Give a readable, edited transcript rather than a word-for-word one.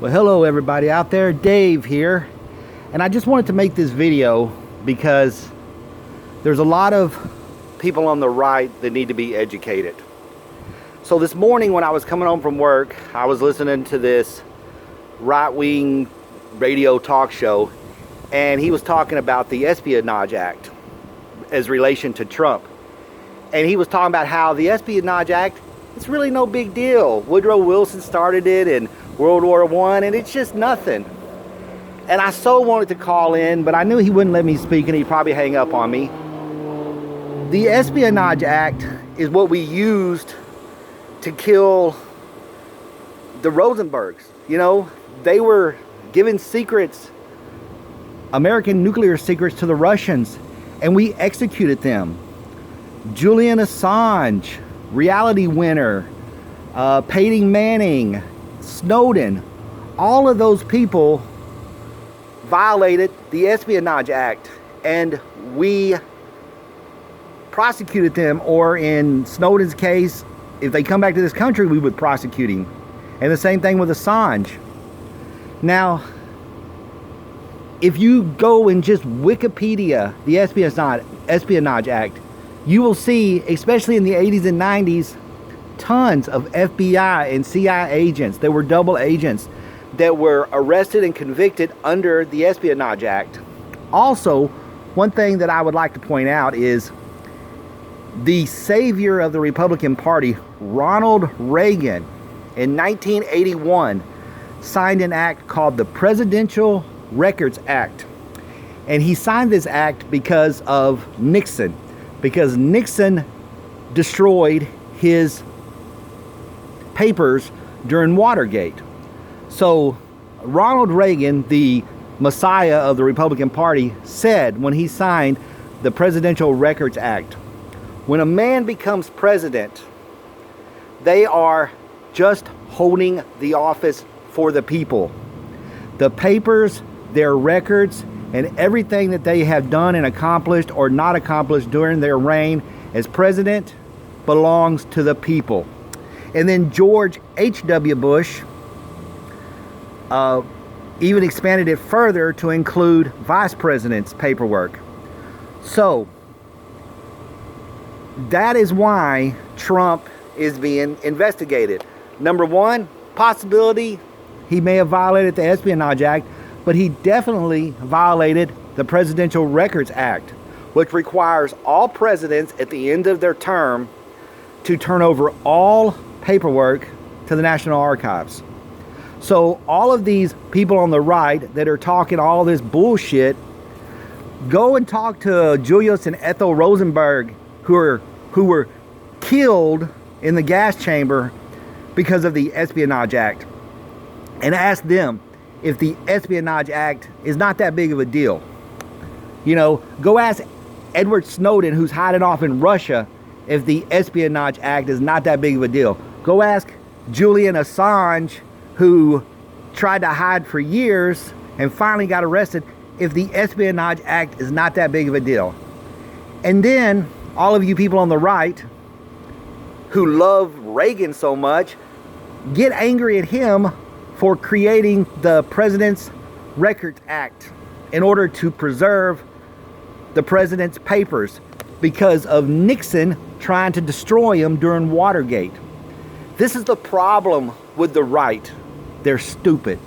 Well, hello everybody out there, Dave here, and I just wanted to make this video because there's a lot of people on the right that need to be educated. So this morning when I was coming home from work, I was listening to this right-wing radio talk show, and he was talking about the Espionage Act as relation to Trump. And he was talking about how the Espionage Act, it's really no big deal. Woodrow Wilson started it in World War I, and it's just nothing. And I so wanted to call in, but I knew he wouldn't let me speak, and he'd probably hang up on me. The Espionage Act is what we used to kill the Rosenbergs. You know, they were giving secrets, American nuclear secrets, to the Russians, and we executed them. Julian Assange, reality winner, Peyton Manning, Snowden, all of those people violated the Espionage Act, and we prosecuted them, or in Snowden's case, if they come back to this country, we would prosecute him. And the same thing with Assange. Now, if you go and just Wikipedia the Espionage Act, you will see, especially in the 80s and 90s, tons of FBI and CIA agents that were double agents that were arrested and convicted under the Espionage Act. Also, one thing that I would like to point out is the savior of the Republican Party, Ronald Reagan, in 1981 signed an act called the Presidential Records Act. And he signed this act because of Nixon. Because Nixon destroyed his papers during Watergate. So Ronald Reagan, the messiah of the Republican Party, said when he signed the Presidential Records Act, when a man becomes president, they are just holding the office for the people. The papers, their records, and everything that they have done and accomplished or not accomplished during their reign as president belongs to the people. And then George H.W. Bush even expanded it further to include vice president's paperwork. So that is why Trump is being investigated. Number one, possibility he may have violated the Espionage Act, but he definitely violated the Presidential Records Act, which requires all presidents at the end of their term to turn over all paperwork to the National Archives. So all of these people on the right that are talking all this bullshit, go and talk to Julius and Ethel Rosenberg, who were killed in the gas chamber because of the Espionage Act, and ask them if the Espionage Act is not that big of a deal. You know, go ask Edward Snowden, who's hiding off in Russia, if the Espionage Act is not that big of a deal. Go ask Julian Assange, who tried to hide for years and finally got arrested, if the Espionage Act is not that big of a deal. And then all of you people on the right who love Reagan so much, get angry at him for creating the President's Records Act in order to preserve the president's papers because of Nixon trying to destroy him during Watergate. This is the problem with the right. They're stupid.